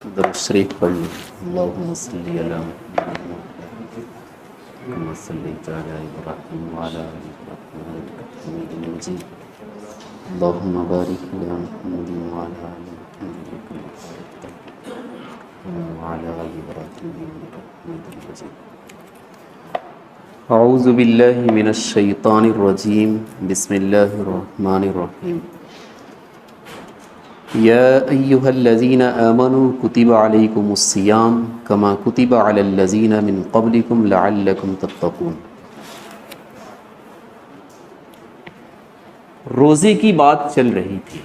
درود شریف پڑھ لیں۔ اللہم صلی علی محمد کما صلیت علی ابراہیم وعلی آل ابراہیم انک حمید مجید۔ اللہم بارک علی محمد وعلی آل محمد کما بارکت وعلی آل ابراہیم انک حمید مجید۔ اعوذ باللہ من الشیطان الرجیم، بسم اللہ الرحمن الرحیم۔ یا ایہا الذین آمنوا کتب علیکم الصیام کما کتب علی الذین من قبلکم لعلکم تتقون۔ روزے کی بات چل رہی تھی۔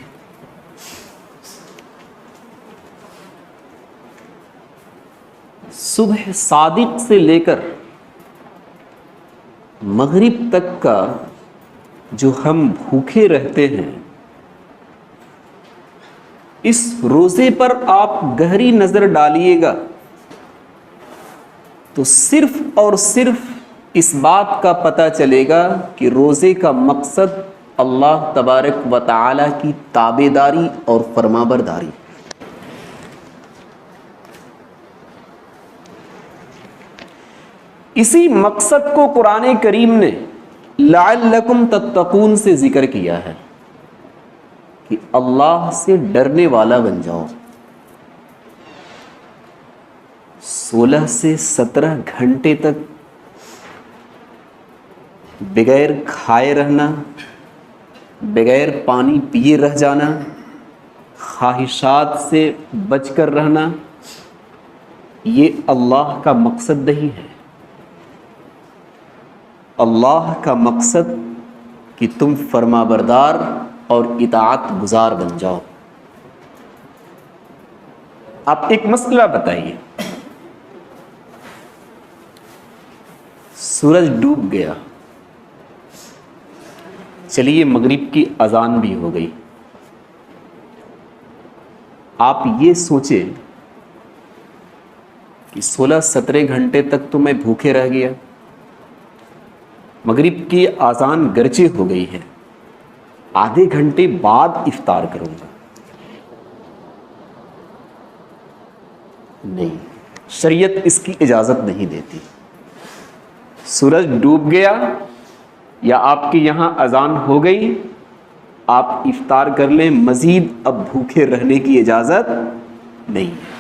صبح صادق سے لے کر مغرب تک کا جو ہم بھوکے رہتے ہیں، اس روزے پر آپ گہری نظر ڈالیے گا تو صرف اور صرف اس بات کا پتہ چلے گا کہ روزے کا مقصد اللہ تبارک و تعالی کی تابعداری اور فرمانبرداری۔ اسی مقصد کو قرآن کریم نے لعلکم تتقون سے ذکر کیا ہے کہ اللہ سے ڈرنے والا بن جاؤ۔ 16 سے 17 گھنٹے تک بغیر کھائے رہنا، بغیر پانی پیے رہ جانا، خواہشات سے بچ کر رہنا، یہ اللہ کا مقصد نہیں ہے۔ اللہ کا مقصد کہ تم فرمانبردار اور اطاعت گزار بن جاؤ۔ آپ ایک مسئلہ بتائیے، سورج ڈوب گیا، چلیے مغرب کی اذان بھی ہو گئی، آپ یہ سوچیں کہ 16-17 گھنٹے تک تو میں بھوکے رہ گیا، مغرب کی اذان گرچہ ہو گئی ہے، آدھے گھنٹے بعد افطار کروں گا۔ نہیں، شریعت اس کی اجازت نہیں دیتی۔ سورج ڈوب گیا یا آپ کے یہاں اذان ہو گئی، آپ افطار کر لیں، مزید اب بھوکے رہنے کی اجازت نہیں ہے۔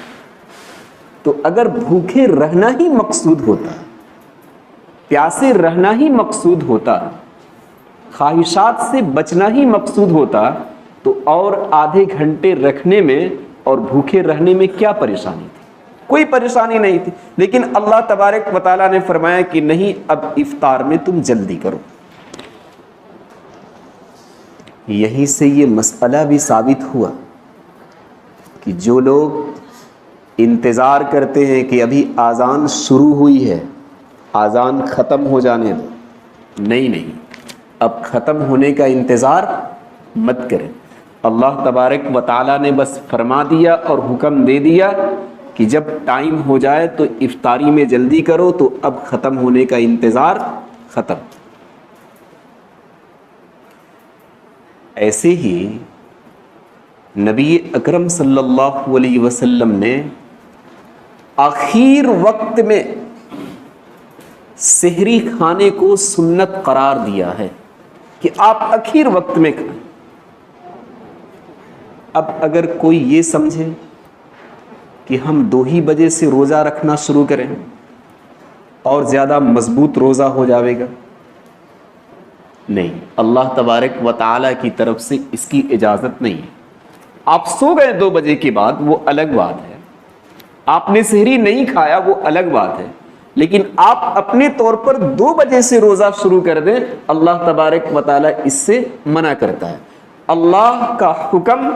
تو اگر بھوکے رہنا ہی مقصود ہوتا، پیاسے رہنا ہی مقصود ہوتا، خواہشات سے بچنا ہی مقصود ہوتا، تو اور آدھے گھنٹے رکھنے میں اور بھوکے رہنے میں کیا پریشانی تھی؟ کوئی پریشانی نہیں تھی۔ لیکن اللہ تبارک و تعالیٰ نے فرمایا کہ نہیں، اب افطار میں تم جلدی کرو۔ یہیں سے یہ مسئلہ بھی ثابت ہوا کہ جو لوگ انتظار کرتے ہیں کہ ابھی اذان شروع ہوئی ہے، اذان ختم ہو جانے دو، نہیں، اب ختم ہونے کا انتظار مت کریں۔ اللہ تبارک و تعالیٰ نے بس فرما دیا اور حکم دے دیا کہ جب ٹائم ہو جائے تو افطاری میں جلدی کرو، تو اب ختم ہونے کا انتظار ختم۔ ایسے ہی نبی اکرم صلی اللہ علیہ وسلم نے آخر وقت میں سحری کھانے کو سنت قرار دیا ہے کہ آپ آخر وقت میں کھائیں۔ اب اگر کوئی یہ سمجھے کہ ہم 2 ہی بجے سے روزہ رکھنا شروع کریں اور زیادہ مضبوط روزہ ہو جاوے گا، نہیں، اللہ تبارک و تعالیٰ کی طرف سے اس کی اجازت نہیں ہے۔ آپ سو گئے 2 بجے کے بعد، وہ الگ بات ہے، آپ نے سحری نہیں کھایا، وہ الگ بات ہے، لیکن آپ اپنے طور پر 2 بجے سے روزہ شروع کر دیں، اللہ تبارک و تعالیٰ اس سے منع کرتا ہے۔ اللہ کا حکم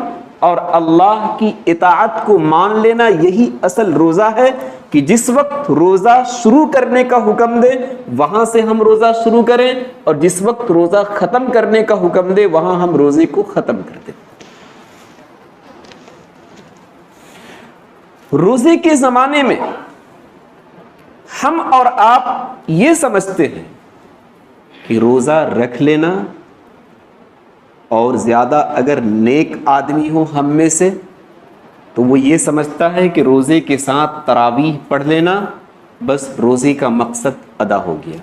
اور اللہ کی اطاعت کو مان لینا، یہی اصل روزہ ہے کہ جس وقت روزہ شروع کرنے کا حکم دے وہاں سے ہم روزہ شروع کریں، اور جس وقت روزہ ختم کرنے کا حکم دے وہاں ہم روزے کو ختم کر دیں۔ روزے کے زمانے میں ہم اور آپ یہ سمجھتے ہیں کہ روزہ رکھ لینا اور زیادہ اگر نیک آدمی ہو ہم میں سے تو وہ یہ سمجھتا ہے کہ روزے کے ساتھ تراویح پڑھ لینا بس روزے کا مقصد ادا ہو گیا.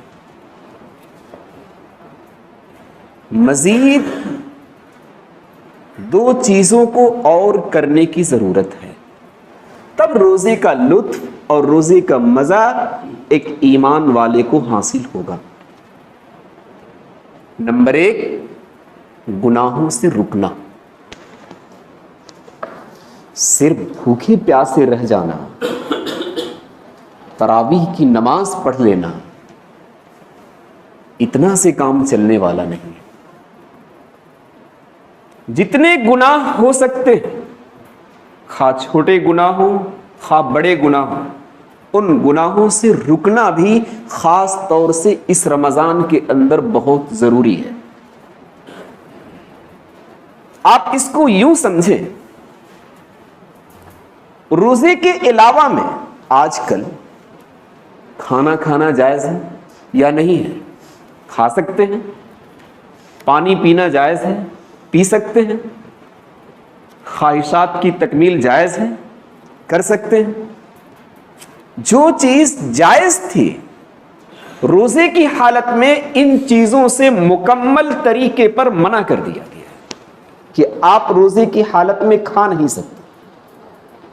مزید 2 چیزوں کو اور کرنے کی ضرورت ہے، تب روزے کا لطف اور روزے کا مزہ ایک ایمان والے کو حاصل ہوگا. نمبر 1، گناہوں سے رکنا. صرف بھوکے پیاسے رہ جانا، تراویح کی نماز پڑھ لینا، اتنا سے کام چلنے والا نہیں. جتنے گناہ ہو سکتے ہیں، خواہ چھوٹے گناہ ہوں خواہ بڑے گناہ ہوں، ان گناہوں سے رکنا بھی خاص طور سے اس رمضان کے اندر بہت ضروری ہے. آپ اس کو یوں سمجھیں، روزے کے علاوہ میں آج کل کھانا کھانا جائز ہے یا نہیں ہے؟ کھا سکتے ہیں. پانی پینا جائز ہے، پی سکتے ہیں. خواہشات کی تکمیل جائز ہے، کر سکتے ہیں. جو چیز جائز تھی روزے کی حالت میں ان چیزوں سے مکمل طریقے پر منع کر دیا گیا کہ آپ روزے کی حالت میں کھا نہیں سکتے،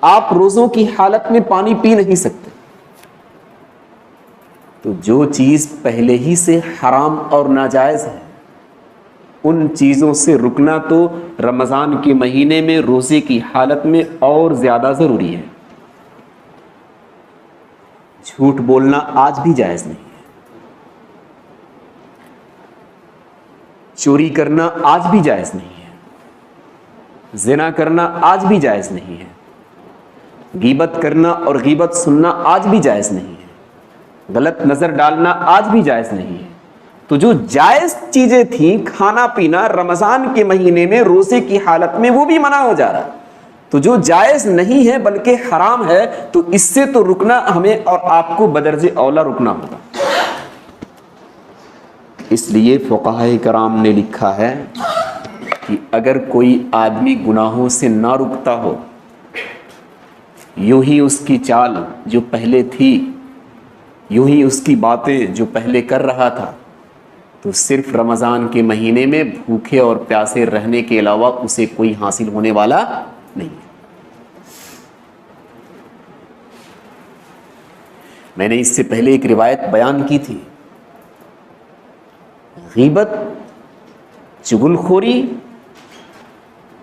آپ روزوں کی حالت میں پانی پی نہیں سکتے. تو جو چیز پہلے ہی سے حرام اور ناجائز ہے، ان چیزوں سے رکنا تو رمضان کے مہینے میں روزے کی حالت میں اور زیادہ ضروری ہے. جھوٹ بولنا آج بھی جائز نہیں ہے، چوری کرنا آج بھی جائز نہیں ہے، زنا کرنا آج بھی جائز نہیں ہے، غیبت کرنا اور غیبت سننا آج بھی جائز نہیں ہے، غلط نظر ڈالنا آج بھی جائز نہیں ہے. تو جو جائز چیزیں تھیں، کھانا پینا رمضان کے مہینے میں روزے کی حالت میں، وہ بھی منع ہو جا رہا. تو جو جائز نہیں ہے بلکہ حرام ہے، تو اس سے تو رکنا ہمیں اور آپ کو بدرجہ اولا رکنا ہوگا. اس لیے فقہائے کرام نے لکھا ہے کہ اگر کوئی آدمی گناہوں سے نہ رکتا ہو، یوں ہی اس کی چال جو پہلے تھی، یوں ہی اس کی باتیں جو پہلے کر رہا تھا، تو صرف رمضان کے مہینے میں بھوکے اور پیاسے رہنے کے علاوہ اسے کوئی حاصل ہونے والا نہیں. میں نے اس سے پہلے ایک روایت بیان کی تھی، غیبت، چغل خوری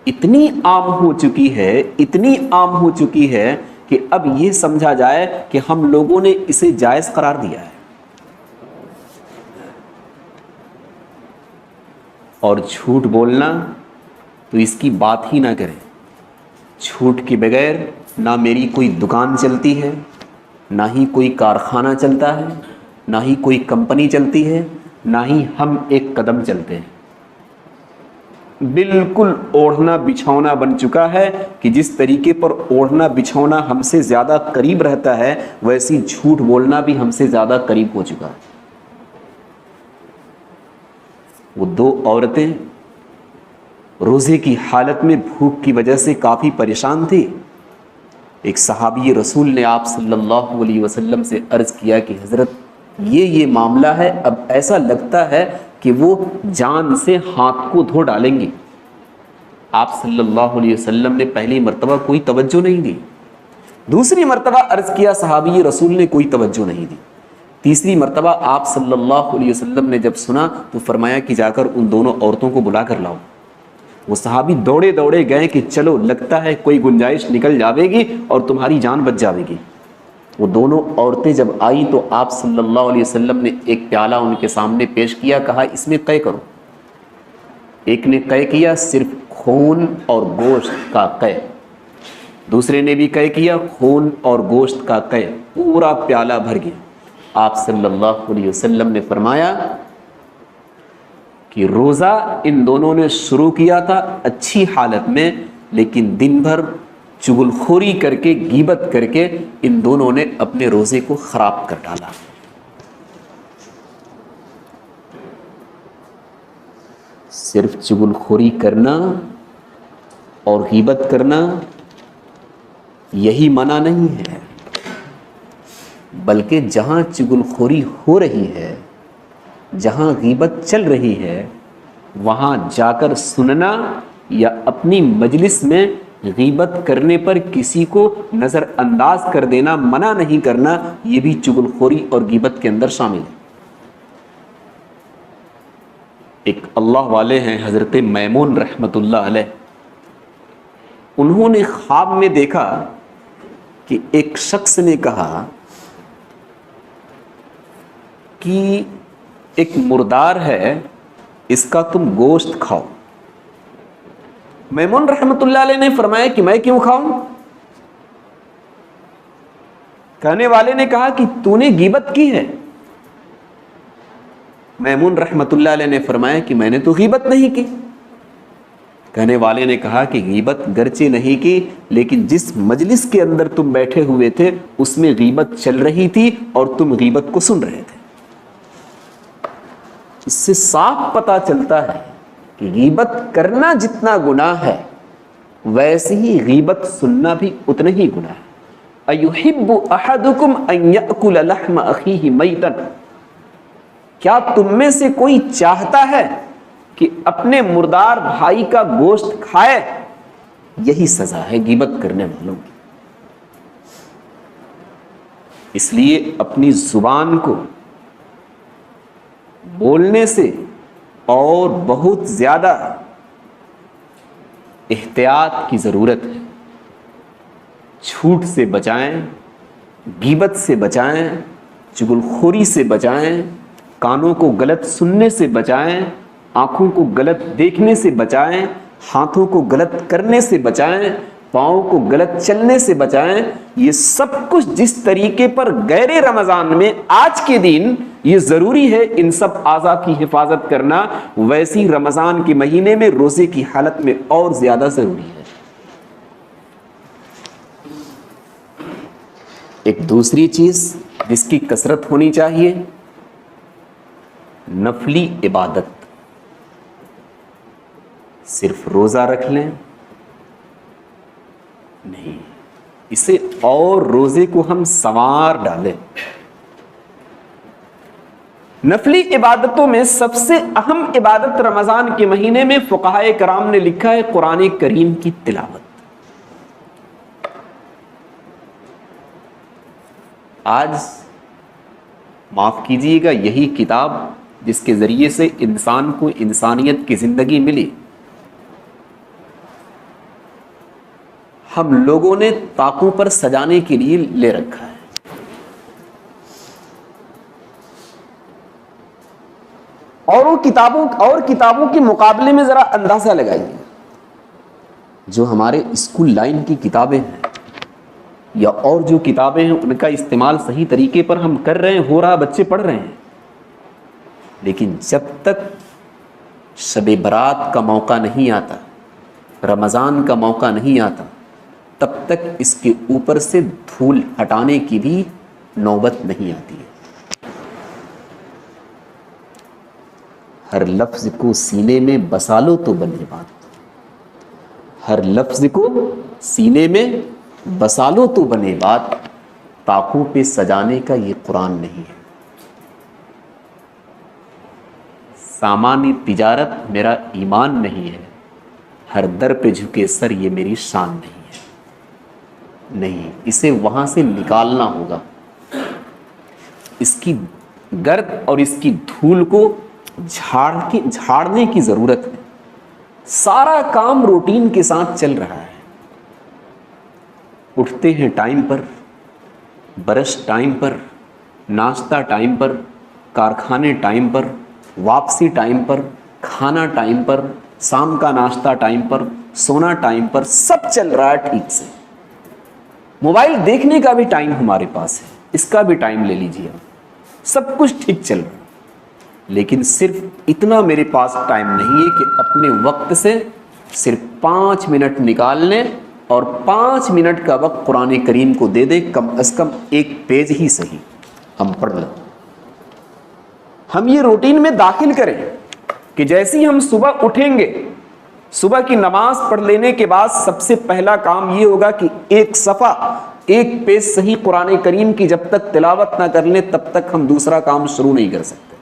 اتنی عام ہو چکی ہے، اتنی عام ہو چکی ہے کہ اب یہ سمجھا جائے کہ ہم لوگوں نے اسے جائز قرار دیا ہے. اور جھوٹ بولنا تو اس کی بات ہی نہ کریں. جھوٹ کے بغیر نہ میری کوئی دکان چلتی ہے، نہ ہی کوئی کارخانہ چلتا ہے، نہ ہی کوئی کمپنی چلتی ہے، نہ ہی ہم ایک قدم چلتے ہیں. بالکل اوڑھنا بچھونا بن چکا ہے کہ جس طریقے پر اوڑھنا بچھونا ہم سے زیادہ قریب رہتا ہے، ویسی جھوٹ بولنا بھی ہم سے زیادہ قریب ہو چکا ہے. وہ 2 عورتیں روزے کی حالت میں بھوک کی وجہ سے کافی پریشان تھی. ایک صحابی رسول نے آپ صلی اللہ علیہ وسلم سے عرض کیا کہ حضرت یہ معاملہ ہے، اب ایسا لگتا ہے کہ وہ جان سے ہاتھ کو دھو ڈالیں گے. آپ صلی اللہ علیہ وسلم نے پہلی مرتبہ کوئی توجہ نہیں دی. دوسری مرتبہ عرض کیا، صحابی رسول نے کوئی توجہ نہیں دی. تیسری مرتبہ آپ صلی اللہ علیہ وسلم نے جب سنا تو فرمایا کہ جا کر ان دونوں عورتوں کو بلا کر لاؤ. وہ صحابی دوڑے دوڑے گئے کہ چلو لگتا ہے کوئی گنجائش نکل جاوے گی اور تمہاری جان بچ جاوے گی. وہ دونوں عورتیں جب آئی تو آپ صلی اللہ علیہ وسلم نے ایک پیالہ ان کے سامنے پیش کیا، کہا اس میں قے کرو. ایک نے قے کیا صرف خون اور گوشت کا قے، دوسرے نے بھی قے کیا خون اور گوشت کا قے. پورا پیالہ بھر گیا. آپ صلی اللہ علیہ وسلم نے فرمایا کہ روزہ ان دونوں نے شروع کیا تھا اچھی حالت میں، لیکن دن بھر چغل خوری کر کے، غیبت کر کے ان دونوں نے اپنے روزے کو خراب کر ڈالا. صرف چغل خوری کرنا اور غیبت کرنا یہی منع نہیں ہے، بلکہ جہاں چغل خوری ہو رہی ہے، جہاں غیبت چل رہی ہے، وہاں جا کر سننا یا اپنی مجلس میں غیبت کرنے پر کسی کو نظر انداز کر دینا، منع نہیں کرنا، یہ بھی چغل خوری اور غیبت کے اندر شامل ہے۔ ایک اللہ والے ہیں حضرت میمون رحمت اللہ علیہ، انہوں نے خواب میں دیکھا کہ ایک شخص نے کہا کہ ایک مردار ہے، اس کا تم گوشت کھاؤ۔ میمون رحمت اللہ علیہ نے فرمایا کہ میں کیوں کھاؤں؟ کہنے والے نے کہا کہ تو نے غیبت کی ہے۔ میمون رحمت اللہ علیہ نے فرمایا کہ میں نے تو غیبت نہیں کی۔ کہنے والے نے کہا کہ غیبت گرچہ نہیں کی، لیکن جس مجلس کے اندر تم بیٹھے ہوئے تھے اس میں غیبت چل رہی تھی اور تم غیبت کو سن رہے تھے۔ اس سے صاف پتہ چلتا ہے کہ غیبت کرنا جتنا گناہ ہے، ویسے ہی غیبت سننا بھی اتنا ہی گناہ ہے۔ اَيُحِبُّ أَحَدُكُمْ أَن يَأْكُلَ لَحْمَ أَخِيهِ مَيْتًا، کیا تم میں سے کوئی چاہتا ہے کہ اپنے مردار بھائی کا گوشت کھائے؟ یہی سزا ہے غیبت کرنے والوں کی۔ اس لیے اپنی زبان کو بولنے سے اور بہت زیادہ احتیاط کی ضرورت ہے۔ جھوٹ سے بچائیں، غیبت سے بچائیں، چغل خوری سے بچائیں، کانوں کو غلط سننے سے بچائیں، آنکھوں کو غلط دیکھنے سے بچائیں، ہاتھوں کو غلط کرنے سے بچائیں، پاؤں کو غلط چلنے سے بچائیں۔ یہ سب کچھ جس طریقے پر غیر رمضان میں آج کے دن یہ ضروری ہے ان سب اعضاء کی حفاظت کرنا، ویسی رمضان کے مہینے میں روزے کی حالت میں اور زیادہ ضروری ہے۔ ایک دوسری چیز جس کی کثرت ہونی چاہیے، نفلی عبادت۔ صرف روزہ رکھ لیں نہیں، اسے اور روزے کو ہم سنوار ڈالیں۔ نفلی عبادتوں میں سب سے اہم عبادت رمضان کے مہینے میں فقہائے کرام نے لکھا ہے قرآن کریم کی تلاوت۔ آج معاف کیجیے گا، یہی کتاب جس کے ذریعے سے انسان کو انسانیت کی زندگی ملی، ہم لوگوں نے طاقوں پر سجانے کے لیے لے رکھا ہے۔ اور کتابوں کے مقابلے میں ذرا اندازہ لگائیے، جو ہمارے اسکول لائن کی کتابیں ہیں یا اور جو کتابیں ہیں ان کا استعمال صحیح طریقے پر ہم کر رہے ہیں، ہو رہا، بچے پڑھ رہے ہیں، لیکن جب تک شب برات کا موقع نہیں آتا، رمضان کا موقع نہیں آتا، تب تک اس کے اوپر سے دھول ہٹانے کی بھی نوبت نہیں آتی ہے۔ ہر لفظ کو سینے میں بسا لو تو بنے بات، ہر لفظ کو سینے میں بسا لو تو بنے بات، طاقوں پہ سجانے کا یہ قرآن نہیں ہے۔ سامانی تجارت میرا ایمان نہیں ہے، ہر در پہ جھکے سر یہ میری شان نہیں ہے۔ نہیں، اسے وہاں سے نکالنا ہوگا، اس کی گرد اور اس کی دھول کو جھاڑنے کی ضرورت ہے۔ سارا کام روٹین کے ساتھ چل رہا ہے، اٹھتے ہیں ٹائم پر، برش ٹائم پر، ناشتہ ٹائم پر، کارخانے ٹائم پر، واپسی ٹائم پر، کھانا ٹائم پر، شام کا ناشتہ ٹائم پر، سونا ٹائم پر، سب چل رہا ہے ٹھیک سے۔ موبائل دیکھنے کا بھی ٹائم ہمارے پاس ہے، اس کا بھی ٹائم لے لیجیے آپ، سب کچھ ٹھیک چل رہا ہے، لیکن صرف اتنا میرے پاس ٹائم نہیں ہے کہ اپنے وقت سے صرف 5 منٹ نکال لیں اور 5 منٹ کا وقت قرآن کریم کو دے دیں، کم از کم ایک پیج ہی صحیح ہم پڑھ لیں۔ ہم یہ روٹین میں داخل کریں کہ جیسے ہی ہم صبح اٹھیں گے صبح کی نماز پڑھ لینے کے بعد سب سے پہلا کام یہ ہوگا کہ ایک صفحہ، ایک پیج صحیح قرآن کریم کی جب تک تلاوت نہ کر لیں تب تک ہم دوسرا کام شروع نہیں کر سکتے۔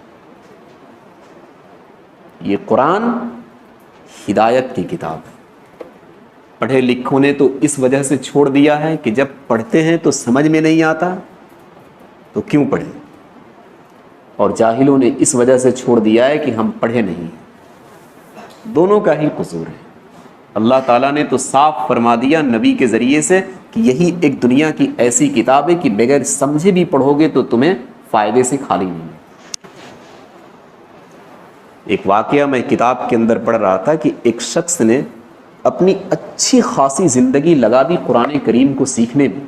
یہ قرآن ہدایت کی کتاب ہے۔ پڑھے لکھوں نے تو اس وجہ سے چھوڑ دیا ہے کہ جب پڑھتے ہیں تو سمجھ میں نہیں آتا تو کیوں پڑھیں، اور جاہلوں نے اس وجہ سے چھوڑ دیا ہے کہ ہم پڑھے نہیں۔ دونوں کا ہی قصور ہے۔ اللہ تعالیٰ نے تو صاف فرما دیا نبی کے ذریعے سے کہ یہی ایک دنیا کی ایسی کتاب ہے کہ بغیر سمجھے بھی پڑھو گے تو تمہیں فائدے سے خالی نہیں ہے۔ ایک واقعہ میں کتاب کے اندر پڑھ رہا تھا کہ ایک شخص نے اپنی اچھی خاصی زندگی لگا دی قرآن کریم کو سیکھنے میں،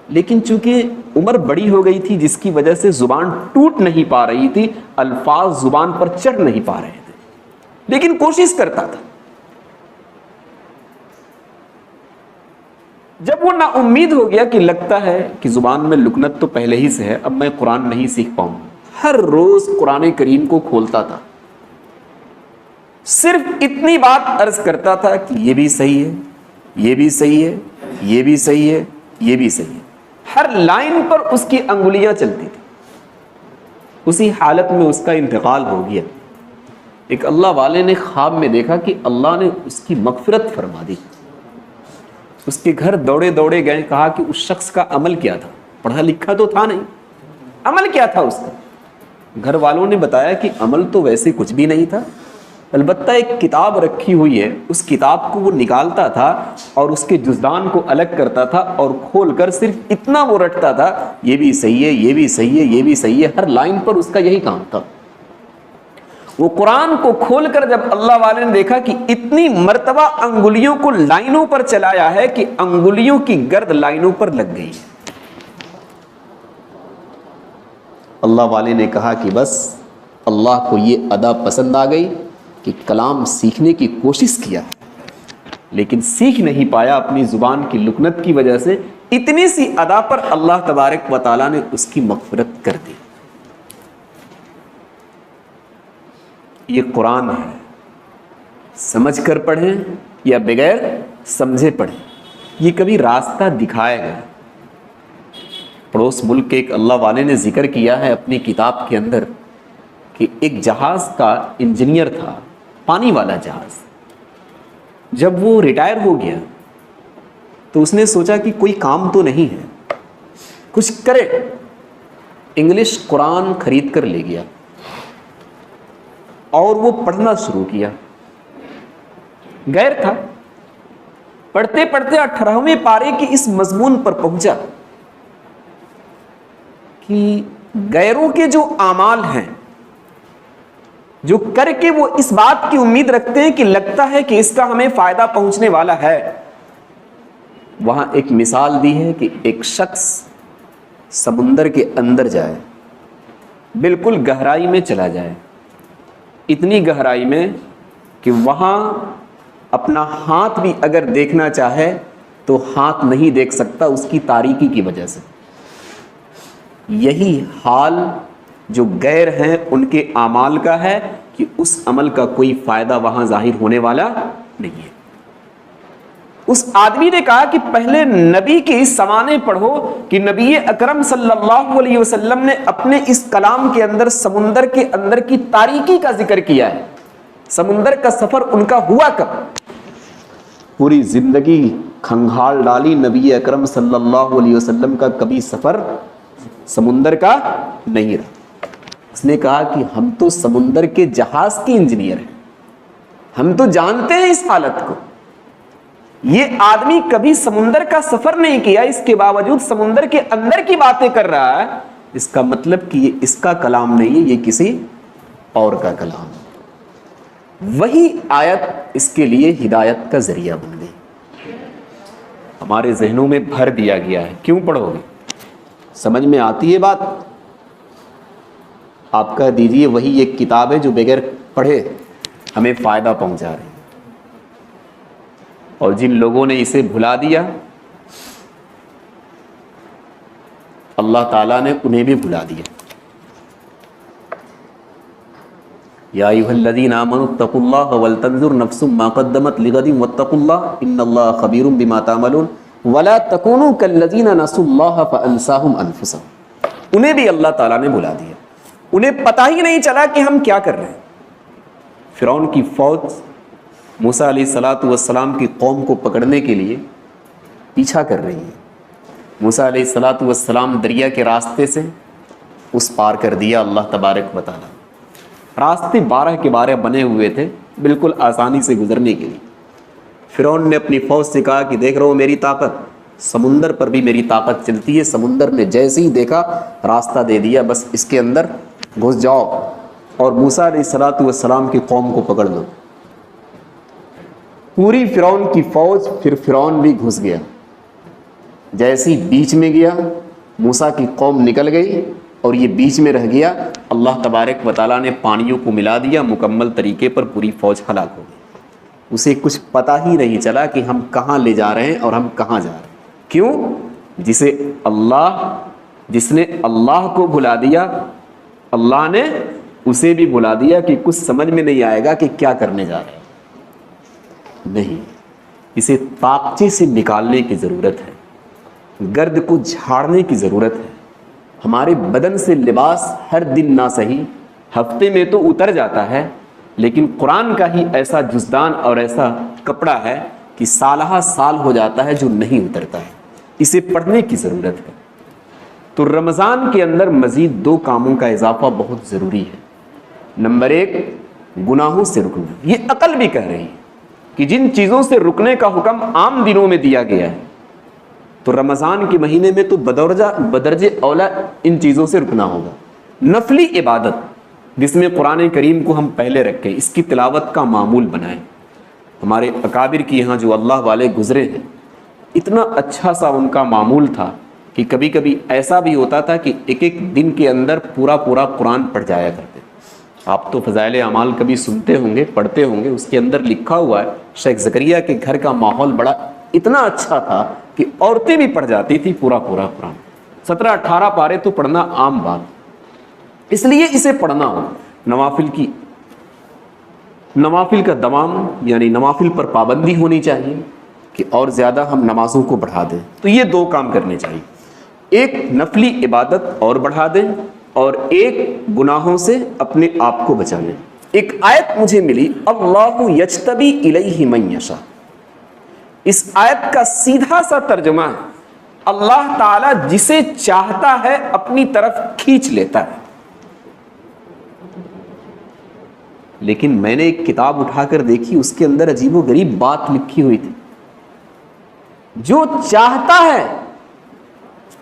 لیکن چونکہ عمر بڑی ہو گئی تھی جس کی وجہ سے زبان ٹوٹ نہیں پا رہی تھی، الفاظ زبان پر چڑھ نہیں پا رہے تھے، لیکن کوشش کرتا تھا۔ جب وہ نا امید ہو گیا کہ لگتا ہے کہ زبان میں لکنت تو پہلے ہی سے ہے، اب میں قرآن نہیں سیکھ پاؤں، ہر روز قرآن کریم کو کھولتا تھا، صرف اتنی بات عرض کرتا تھا کہ یہ بھی صحیح ہے، یہ بھی صحیح ہے، یہ بھی صحیح ہے، یہ بھی صحیح ہے، ہر لائن پر اس کی انگلیاں چلتی تھی۔ اسی حالت میں اس کا انتقال ہو گیا۔ ایک اللہ والے نے خواب میں دیکھا کہ اللہ نے اس کی مغفرت فرما دی۔ اس کے گھر دوڑے دوڑے گئے، کہا کہ اس شخص کا عمل کیا تھا، پڑھا لکھا تو تھا نہیں، عمل کیا تھا اس کا؟ گھر والوں نے بتایا کہ عمل تو ویسے کچھ بھی نہیں تھا، البتہ ایک کتاب رکھی ہوئی ہے، اس کتاب کو وہ نکالتا تھا اور اس کے جزدان کو الگ کرتا تھا اور کھول کر صرف اتنا وہ رٹتا تھا، یہ بھی صحیح ہے، یہ بھی صحیح ہے، یہ بھی صحیح ہے، ہر لائن پر اس کا یہی کام تھا۔ وہ قرآن کو کھول کر جب اللہ والے نے دیکھا کہ اتنی مرتبہ انگلیوں کو لائنوں پر چلایا ہے کہ انگلیوں کی گرد لائنوں پر لگ گئی، اللہ والے نے کہا کہ بس اللہ کو یہ ادا پسند آ گئی کہ کلام سیکھنے کی کوشش کیا لیکن سیکھ نہیں پایا اپنی زبان کی لکنت کی وجہ سے، اتنی سی ادا پر اللہ تبارک و تعالیٰ نے اس کی مغفرت کر دی۔ یہ قرآن ہے، سمجھ کر پڑھیں یا بغیر سمجھے پڑھیں، یہ کبھی راستہ دکھائے گا۔ پڑوس ملک کے ایک اللہ والے نے ذکر کیا ہے اپنی کتاب کے اندر کہ ایک جہاز کا انجینئر تھا، پانی والا جہاز، جب وہ ریٹائر ہو گیا تو اس نے سوچا کہ کوئی کام تو نہیں ہے، کچھ کرے، انگلش قرآن خرید کر لے گیا اور وہ پڑھنا شروع کیا۔ غیر تھا، پڑھتے پڑھتے 18ویں پارے کی اس مضمون پر پہنچا کہ غیروں کے جو اعمال ہیں، جو کر کے وہ اس بات کی امید رکھتے ہیں کہ لگتا ہے کہ اس کا ہمیں فائدہ پہنچنے والا ہے، وہاں ایک مثال دی ہے کہ ایک شخص سمندر کے اندر جائے، بالکل گہرائی میں چلا جائے، اتنی گہرائی میں کہ وہاں اپنا ہاتھ بھی اگر دیکھنا چاہے تو ہاتھ نہیں دیکھ سکتا اس کی تاریکی کی وجہ سے۔ یہی حال جو غیر ہیں ان کے اعمال کا ہے کہ اس عمل کا کوئی فائدہ وہاں ظاہر ہونے والا نہیں ہے۔ اس آدمی نے کہا کہ پہلے نبی کی سمانے پڑھو کہ نبی اکرم صلی اللہ علیہ وسلم نے اپنے اس کلام کے اندر سمندر کے اندر کی تاریکی کا ذکر کیا ہے، سمندر کا سفر ان کا ہوا کب؟ پوری زندگی کھنگال ڈالی، نبی اکرم صلی اللہ علیہ وسلم کا کبھی سفر سمندر کا نہیں رہا۔ اس نے کہا کہ ہم تو سمندر کے جہاز کے انجینئر ہیں، ہم تو جانتے ہیں اس حالت کو، یہ آدمی کبھی سمندر کا سفر نہیں کیا، اس کے باوجود سمندر کے اندر کی باتیں کر رہا ہے، اس کا مطلب کہ یہ اس کا کلام نہیں ہے، یہ کسی اور کا کلام ہے۔ وہی آیت اس کے لیے ہدایت کا ذریعہ بن گئی، ہمارے ذہنوں میں بھر دیا گیا ہے۔ کیوں پڑھو گے؟ سمجھ میں آتی ہے بات؟ آپ کہہ دیجئے وہی ایک کتاب ہے جو بغیر پڑھے ہمیں فائدہ پہنچا رہی ہے، اور جن لوگوں نے اسے بھلا دیا اللہ تعالیٰ نے انہیں بھی بھلا دیا۔ یا ایھا الذین آمنوا اتقوا اللہ ولتنظر نفس ما قدمت لغد واتقوا اللہ ان اللہ خبیر بما تعملون ولا تکونوا کالذین نسوا اللہ فانساہم انفسہم. انہیں بھی اللہ تعالیٰ نے بلا دیا, انہیں پتہ ہی نہیں چلا کہ ہم کیا کر رہے ہیں. فرعون کی فوج موسیٰ علیہ الصلوۃ والسلام کی قوم کو پکڑنے کے لیے پیچھا کر رہی ہے. موسیٰ علیہ الصلوۃ والسلام دریا کے راستے سے اس پار کر دیا اللہ تبارک و تعالیٰ. راستے 12 کے 12 بنے ہوئے تھے بالکل آسانی سے گزرنے کے لیے. فرعون نے اپنی فوج سے کہا کہ دیکھ رہے ہو میری طاقت, سمندر پر بھی میری طاقت چلتی ہے. سمندر نے جیسے ہی دیکھا راستہ دے دیا, بس اس کے اندر گھس جاؤ اور موسیٰ علیہ الصلوۃ والسلام کی قوم کو پکڑ لو. پوری فرعون کی فوج, پھر فرعون بھی گھس گیا. جیسے ہی بیچ میں گیا موسیٰ کی قوم نکل گئی اور یہ بیچ میں رہ گیا. اللہ تبارک و تعالیٰ نے پانیوں کو ملا دیا مکمل طریقے پر, پوری فوج ہلاک ہو گئی. اسے کچھ پتہ ہی نہیں چلا کہ ہم کہاں لے جا رہے ہیں اور ہم کہاں جا رہے ہیں. کیوں؟ جس نے اللہ کو بھلا دیا, اللہ نے اسے بھی بھلا دیا کہ کچھ سمجھ میں نہیں آئے گا کہ کیا کرنے جا رہے ہیں. نہیں, اسے طاقچے سے نکالنے کی ضرورت ہے, گرد کو جھاڑنے کی ضرورت ہے. ہمارے بدن سے لباس ہر دن نہ صحیح ہفتے میں تو اتر جاتا ہے, لیکن قرآن کا ہی ایسا جزدان اور ایسا کپڑا ہے کہ سالہ سال ہو جاتا ہے جو نہیں اترتا ہے. اسے پڑھنے کی ضرورت ہے. تو رمضان کے اندر مزید 2 کاموں کا اضافہ بہت ضروری ہے. نمبر 1, گناہوں سے رکنا. یہ عقل بھی کہہ رہی ہے کہ جن چیزوں سے رکنے کا حکم عام دنوں میں دیا گیا ہے, تو رمضان کے مہینے میں تو بدرجہ اولا ان چیزوں سے رکنا ہوگا. نفلی عبادت جس میں قرآن کریم کو ہم پہلے رکھیں, اس کی تلاوت کا معمول بنائیں. ہمارے اکابر کی یہاں جو اللہ والے گزرے ہیں, اتنا اچھا سا ان کا معمول تھا کہ کبھی کبھی ایسا بھی ہوتا تھا کہ ایک دن کے اندر پورا قرآن پڑھ جایا کرتے. آپ تو فضائل اعمال کبھی سنتے ہوں گے, پڑھتے ہوں گے, اس کے اندر لکھا ہوا ہے شیخ زکریا کے گھر کا ماحول بڑا اتنا اچھا تھا کہ عورتیں بھی پڑھ جاتی تھی پورا قرآن. 17-18 پارے تو پڑھنا عام بات, اس لیے اسے پڑھنا ہو. نوافل کا دوام یعنی نوافل پر پابندی ہونی چاہیے کہ اور زیادہ ہم نمازوں کو بڑھا دیں. تو یہ 2 کام کرنے چاہیے, ایک نفلی عبادت اور بڑھا دیں اور ایک گناہوں سے اپنے آپ کو بچا لیں. ایک آیت مجھے ملی, اللہ یجتبی الیہ من یشاء. اس آیت کا سیدھا سا ترجمہ ہے اللہ تعالیٰ جسے چاہتا ہے اپنی طرف کھینچ لیتا ہے. لیکن میں نے ایک کتاب اٹھا کر دیکھی, اس کے اندر عجیب و غریب بات لکھی ہوئی تھی. جو چاہتا ہے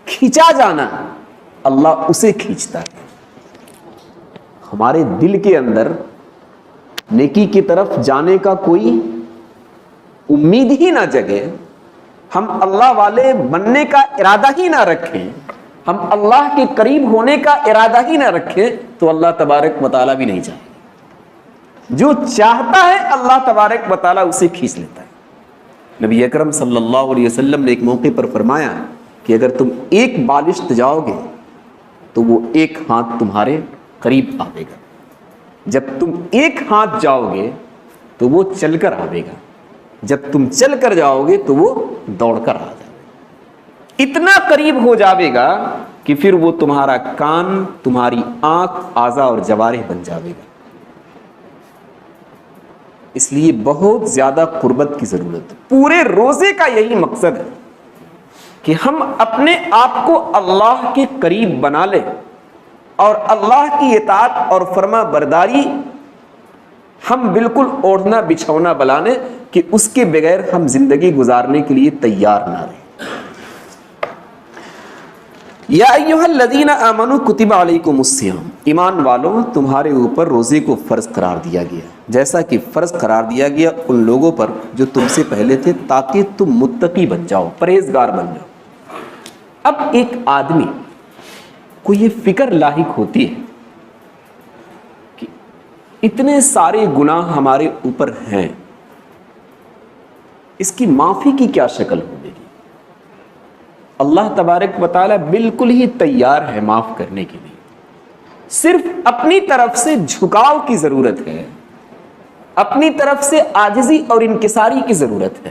کھینچا جانا, اللہ اسے کھینچتا ہے. ہمارے دل کے اندر نیکی کی طرف جانے کا کوئی امید ہی نہ جگے, ہم اللہ والے بننے کا ارادہ ہی نہ رکھیں, ہم اللہ کے قریب ہونے کا ارادہ ہی نہ رکھیں, تو اللہ تبارک و تعالیٰ بھی نہیں چاہے. جو چاہتا ہے اللہ تبارک و تعالیٰ اسے کھینچ لیتا ہے. نبی اکرم صلی اللہ علیہ وسلم نے ایک موقع پر فرمایا کہ اگر تم ایک بالشت جاؤ گے تو وہ 1 ہاتھ تمہارے قریب آئے گا. جب تم 1 ہاتھ جاؤ گے تو وہ چل کر آئے گا, جب تم چل کر جاؤ گے تو وہ دوڑ کر آ جائے گا. اتنا قریب ہو جاوے گا کہ پھر وہ تمہارا کان, تمہاری آنکھ, اعضاء اور جوارح بن جاوے گا. اس لیے بہت زیادہ قربت کی ضرورت ہے. پورے روزے کا یہی مقصد ہے کہ ہم اپنے آپ کو اللہ کے قریب بنا لیں اور اللہ کی اطاعت اور فرما برداری ہم بالکل اوڑھنا بچھونا بلانے کہ اس کے بغیر ہم زندگی گزارنے کے لیے تیار نہ رہیں. یا ایھا الذین آمنوا کتب علیکم الصیام, ایمان والوں تمہارے اوپر روزے کو فرض قرار دیا گیا جیسا کہ فرض قرار دیا گیا ان لوگوں پر جو تم سے پہلے تھے, تاکہ تم متقی بن جاؤ, پرہیزگار بن جاؤ. اب ایک آدمی کو یہ فکر لاحق ہوتی ہے کہ اتنے سارے گناہ ہمارے اوپر ہیں, اس کی معافی کی کیا شکل ہوگی؟ اللہ تبارک و تعالیٰ بالکل ہی تیار ہے معاف کرنے کے لیے. صرف اپنی طرف سے جھکاؤ کی ضرورت ہے، اپنی طرف سے عاجزی اور انکساری کی ضرورت ہے۔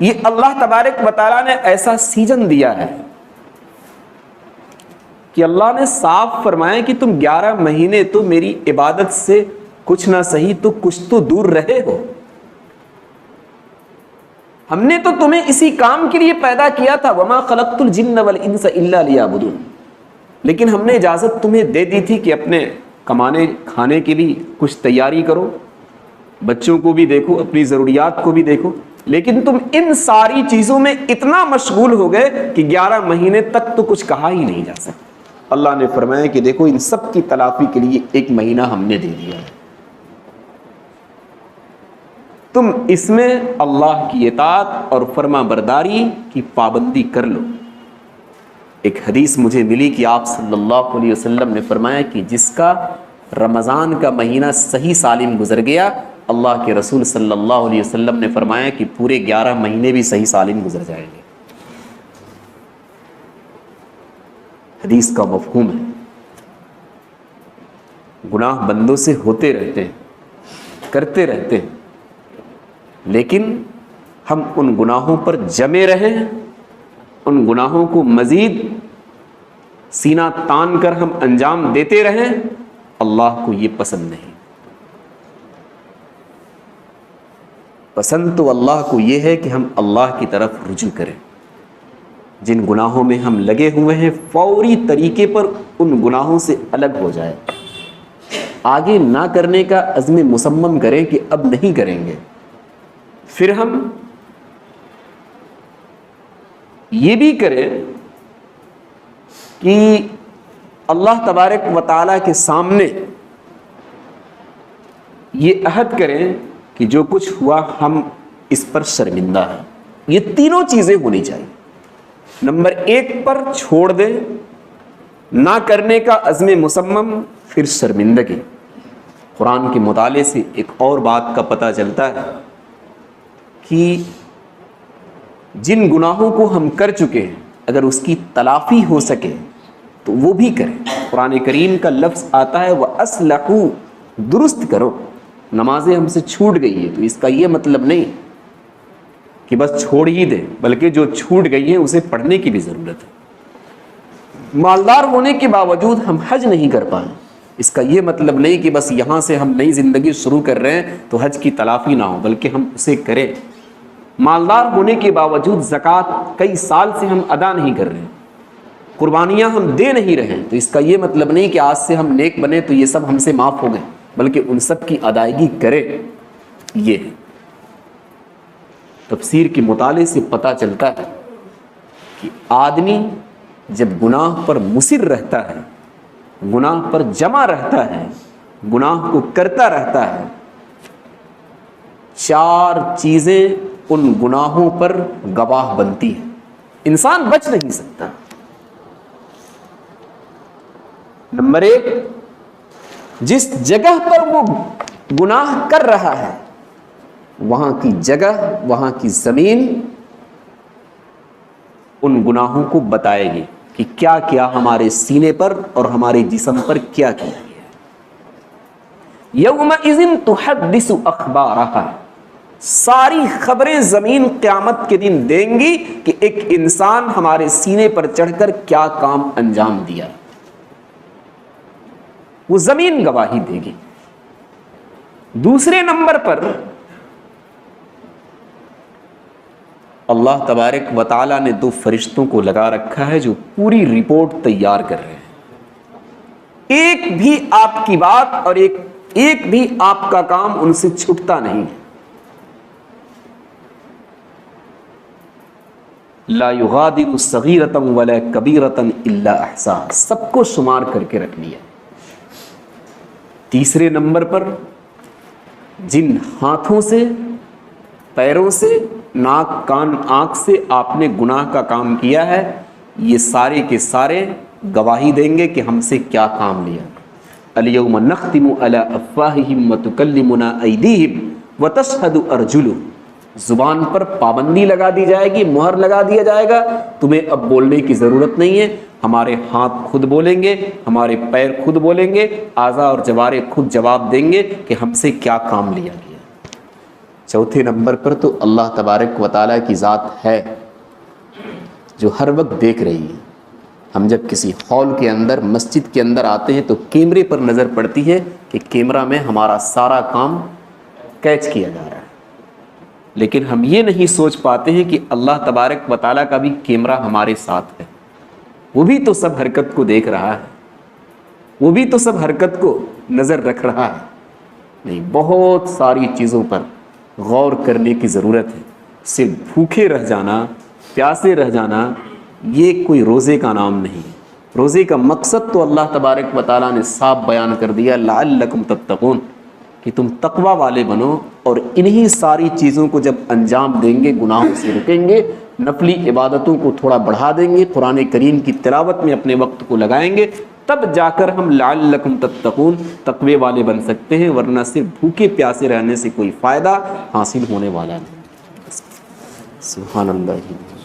یہ اللہ تبارک و تعالیٰ نے ایسا سیزن دیا ہے کہ اللہ نے صاف فرمایا کہ تم 11 مہینے تو میری عبادت سے کچھ نہ صحیح تو کچھ تو دور رہے ہو۔ ہم نے تو تمہیں اسی کام کے لیے پیدا کیا تھا، وما خلقت الجن والانس الا لیعبدون، لیکن ہم نے اجازت تمہیں دے دی تھی کہ اپنے کمانے کھانے کی بھی کچھ تیاری کرو، بچوں کو بھی دیکھو، اپنی ضروریات کو بھی دیکھو، لیکن تم ان ساری چیزوں میں اتنا مشغول ہو گئے کہ 11 مہینے تک تو کچھ کہا ہی نہیں جا سکتا۔ اللہ نے فرمایا کہ دیکھو ان سب کی تلافی کے لیے 1 مہینہ ہم نے دے دیا ہے، تم اس میں اللہ کی اطاعت اور فرما برداری کی پابندی کر لو۔ ایک حدیث مجھے ملی کہ آپ صلی اللہ علیہ وسلم نے فرمایا کہ جس کا رمضان کا مہینہ صحیح سالم گزر گیا، اللہ کے رسول صلی اللہ علیہ وسلم نے فرمایا کہ پورے 11 مہینے بھی صحیح سالم گزر جائیں گے۔ حدیث کا مفہوم ہے، گناہ بندوں سے ہوتے رہتے ہیں، کرتے رہتے ہیں، لیکن ہم ان گناہوں پر جمے رہیں، ان گناہوں کو مزید سینہ تان کر ہم انجام دیتے رہیں، اللہ کو یہ پسند نہیں۔ پسند تو اللہ کو یہ ہے کہ ہم اللہ کی طرف رجوع کریں، جن گناہوں میں ہم لگے ہوئے ہیں فوری طریقے پر ان گناہوں سے الگ ہو جائے، آگے نہ کرنے کا عزم مصمم کریں کہ اب نہیں کریں گے۔ پھر ہم یہ بھی کریں کہ اللہ تبارک و تعالیٰ کے سامنے یہ عہد کریں کہ جو کچھ ہوا ہم اس پر شرمندہ ہیں۔ یہ تینوں چیزیں ہونی چاہیے۔ نمبر 1 پر چھوڑ دیں، نہ کرنے کا عزم مصمم، پھر شرمندگی۔ قرآن کے مطالعے سے ایک اور بات کا پتہ چلتا ہے کہ جن گناہوں کو ہم کر چکے ہیں اگر اس کی تلافی ہو سکے تو وہ بھی کریں۔ قرآن کریم کا لفظ آتا ہے وَأَصْلَحُوا، درست کرو۔ نمازیں ہم سے چھوٹ گئی ہے تو اس کا یہ مطلب نہیں کہ بس چھوڑ ہی دیں، بلکہ جو چھوٹ گئی ہیں اسے پڑھنے کی بھی ضرورت ہے۔ مالدار ہونے کے باوجود ہم حج نہیں کر پائیں، اس کا یہ مطلب نہیں کہ بس یہاں سے ہم نئی زندگی شروع کر رہے ہیں تو حج کی تلافی نہ ہو، بلکہ ہم اسے کریں۔ مالدار ہونے کے باوجود زکوٰۃ کئی سال سے ہم ادا نہیں کر رہے، قربانیاں ہم دے نہیں رہے، تو اس کا یہ مطلب نہیں کہ آج سے ہم نیک بنے تو یہ سب ہم سے معاف ہو گئے، بلکہ ان سب کی ادائیگی کریں۔ یہ ہے تفسیر کے مطالعے سے پتہ چلتا ہے کہ آدمی جب گناہ پر مصر رہتا ہے، گناہ پر جمع رہتا ہے، گناہ کو کرتا رہتا ہے، 4 چیزیں ان گناہوں پر گواہ بنتی ہیں، انسان بچ نہیں سکتا۔ نمبر 1، جس جگہ پر وہ گناہ کر رہا ہے وہاں کی جگہ، وہاں کی زمین ان گناہوں کو بتائے گی کہ کیا کیا ہمارے سینے پر اور ہمارے جسم پر کیا کیا ہے۔ یومئذ تحدث اخبارہا، ساری خبریں زمین قیامت کے دن دیں گی کہ ایک انسان ہمارے سینے پر چڑھ کر کیا کام انجام دیا، وہ زمین گواہی دے گی۔ دوسرے نمبر پر اللہ تبارک و تعالیٰ نے 2 فرشتوں کو لگا رکھا ہے جو پوری رپورٹ تیار کر رہے ہیں، ایک بھی آپ کی بات اور ایک بھی آپ کا کام ان سے چھٹتا نہیں۔ لا یغادر صغیرۃ ولا کبیرۃ الا احصاها، سب کو شمار کر کے رکھ لیا۔ تیسرے نمبر پر جن ہاتھوں سے، پیروں سے، ناک، کان، آنکھ سے آپ نے گناہ کا کام کیا ہے، یہ سارے کے سارے گواہی دیں گے کہ ہم سے کیا کام لیا۔ الیوم نختم علی افواہہم وتکلمنا ایدیہم وتشہد ارجلہم زبان پر پابندی لگا دی جائے گی، مہر لگا دیا جائے گا، تمہیں اب بولنے کی ضرورت نہیں ہے، ہمارے ہاتھ خود بولیں گے، ہمارے پیر خود بولیں گے، اعضاء اور جوارح خود جواب دیں گے کہ ہم سے کیا کام لیا گیا۔ چوتھے نمبر پر تو اللہ تبارک و تعالیٰ کی ذات ہے جو ہر وقت دیکھ رہی ہے۔ ہم جب کسی ہال کے اندر، مسجد کے اندر آتے ہیں تو کیمرے پر نظر پڑتی ہے کہ کیمرہ میں ہمارا سارا کام کیچ کیا جا رہا ہے، لیکن ہم یہ نہیں سوچ پاتے ہیں کہ اللہ تبارک و تعالیٰ کا بھی کیمرہ ہمارے ساتھ ہے، وہ بھی تو سب حرکت کو دیکھ رہا ہے، وہ بھی تو سب حرکت کو نظر رکھ رہا ہے۔ نہیں، بہت ساری چیزوں پر غور کرنے کی ضرورت ہے۔ صرف بھوکے رہ جانا، پیاسے رہ جانا، یہ کوئی روزے کا نام نہیں۔ روزے کا مقصد تو اللہ تبارک و تعالیٰ نے صاف بیان کر دیا، لعلکم تتقون، کہ تم تقوی والے بنو، اور انہی ساری چیزوں کو جب انجام دیں گے، گناہوں سے رکیں گے، نفلی عبادتوں کو تھوڑا بڑھا دیں گے، قرآن کریم کی تلاوت میں اپنے وقت کو لگائیں گے، تب جا کر ہم لعلکم تتقون تقوی والے بن سکتے ہیں، ورنہ صرف بھوکے پیاسے رہنے سے کوئی فائدہ حاصل ہونے والا نہیں۔ سبحان اللہ۔